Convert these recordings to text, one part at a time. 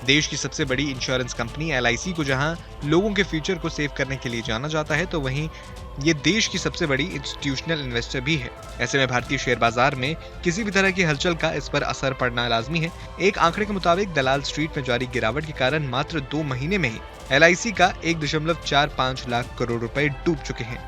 देश की सबसे बड़ी इंश्योरेंस कंपनी एलआईसी को जहां लोगों के फ्यूचर को सेव करने के लिए जाना जाता है, तो वहीं ये देश की सबसे बड़ी इंस्टीट्यूशनल इन्वेस्टर भी है। ऐसे में भारतीय शेयर बाजार में किसी भी तरह की हलचल का इस पर असर पड़ना लाजमी है। एक आंकड़े के मुताबिक दलाल स्ट्रीट में जारी गिरावट के कारण मात्र 2 महीने में ही एलआईसी का 1.45 लाख करोड़ रुपए डूब चुके हैं।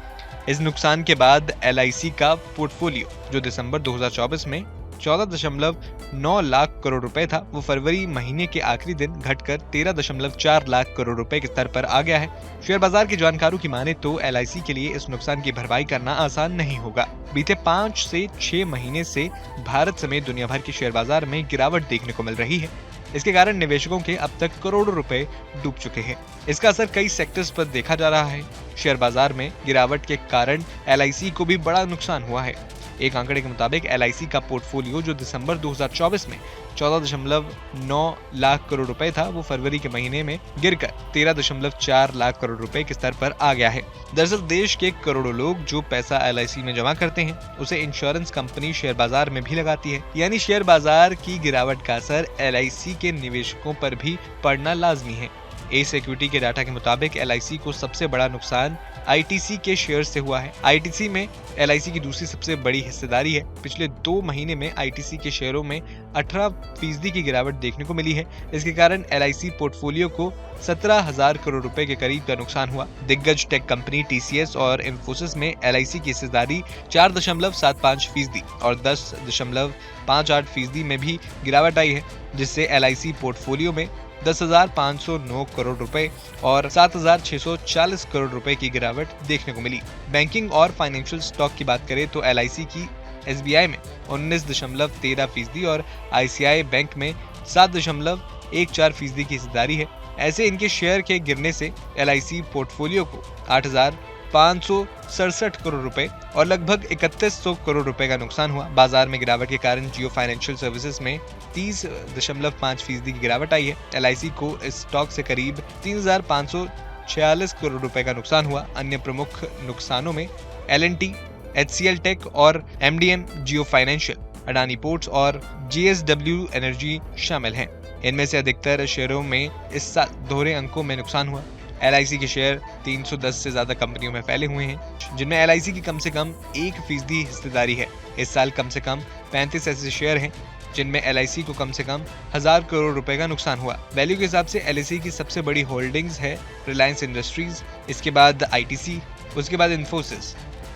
इस नुकसान के बाद एलआईसी का पोर्टफोलियो जो दिसंबर 2024 में 14.9 लाख करोड़ रुपए था, वो फरवरी महीने के आखिरी दिन घटकर 13.4 लाख करोड़ रुपए के स्तर पर आ गया है। शेयर बाजार के जानकारों की माने तो एलआईसी के लिए इस नुकसान की भरपाई करना आसान नहीं होगा। बीते 5 से 6 महीने से भारत समेत दुनिया भर के शेयर बाजार में गिरावट देखने को मिल रही है। इसके कारण निवेशकों के अब तक करोड़ों रुपए डूब चुके हैं। इसका असर कई सेक्टर्स पर देखा जा रहा है। शेयर बाजार में गिरावट के कारण एलआईसी को भी बड़ा नुकसान हुआ है। एक आंकड़े के मुताबिक एलआईसी का पोर्टफोलियो जो दिसंबर 2024 में 14.9 लाख करोड़ रुपए था, वो फरवरी के महीने में गिरकर 13.4 लाख करोड़ रुपए के स्तर पर आ गया है। दरअसल देश के करोड़ों लोग जो पैसा एलआईसी में जमा करते हैं, उसे इंश्योरेंस कंपनी शेयर बाजार में भी लगाती है। यानी शेयर बाजार की गिरावट का असर एलआईसी के निवेशकों पर भी पड़ना लाजमी है। एस इक्विटी के डाटा के मुताबिक एलआईसी को सबसे बड़ा नुकसान आईटीसी के शेयर से हुआ है। आईटीसी में एलआईसी की दूसरी सबसे बड़ी हिस्सेदारी है। पिछले 2 महीने में आईटीसी के शेयरों में 18% की गिरावट देखने को मिली है। इसके कारण एलआईसी पोर्टफोलियो को 17,000 करोड़ रुपए के करीब का नुकसान हुआ। दिग्गज टेक कंपनी टीसीएस और इंफोसिस में एलआईसी की हिस्सेदारी 4.75% और 10.58% में भी गिरावट आई है, जिससे एलआईसी पोर्टफोलियो में 10,509 करोड़ रुपए और 7,640 करोड़ रुपए की गिरावट देखने को मिली। बैंकिंग और फाइनेंशियल स्टॉक की बात करें तो एलआईसी की एसबीआई में 19.13% और आईसीआई बैंक में 7.14% की हिस्सेदारी है। ऐसे इनके शेयर के गिरने से एलआईसी पोर्टफोलियो को 8,567 करोड़ रुपए और लगभग 3100 करोड़ रुपए का नुकसान हुआ। बाजार में गिरावट के कारण जियो फाइनेंशियल सर्विसेज में 30.5% की गिरावट आई है। एलआईसी को इस स्टॉक से करीब 3,546 करोड़ रुपए का नुकसान हुआ। अन्य प्रमुख नुकसानों में एलएनटी, एचसीएल टेक और एमडीएम जियो फाइनेंशियल, अडानी पोर्ट्स और जेएसडब्ल्यू एनर्जी शामिल हैं। इनमें से अधिकतर शेयरों में इस साल दोहरे अंकों में नुकसान हुआ। एलआईसी के शेयर 310 से ज्यादा कंपनियों में फैले हुए हैं, जिनमें एलआईसी की कम से कम 1% हिस्सेदारी है। इस साल कम से कम 35 ऐसे शेयर हैं जिनमें एलआईसी को कम से कम 1,000 करोड़ रुपए का नुकसान हुआ। वैल्यू के हिसाब से एलआईसी की सबसे बड़ी होल्डिंग्स है रिलायंस इंडस्ट्रीज, इसके बाद आईटीसी, उसके बाद इंफोसिस,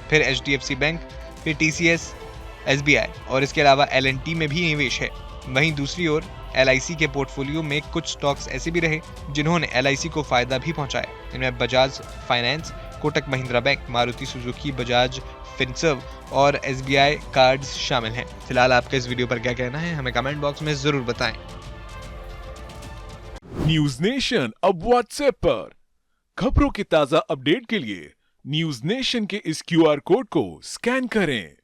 फिर एचडीएफसी बैंक, फिर टीसीएस, एसबीआई और इसके अलावा एलएनटी में भी निवेश है। वहीं दूसरी ओर एलआईसी के पोर्टफोलियो में कुछ स्टॉक्स ऐसे भी रहे जिन्होंने एलआईसी को फायदा भी पहुंचाया। इनमें Bajaj finance, Kotak Mahindra bank, Maruti Suzuki, Bajaj Finserv और एसबीआई कार्ड्स शामिल हैं। फिलहाल आपका इस वीडियो पर क्या कहना है, हमें कमेंट बॉक्स में जरूर बताएं। न्यूज नेशन अब व्हाट्सएप पर खबरों की ताजा अपडेट के लिए न्यूज नेशन के इस क्यूआर कोड को स्कैन करें।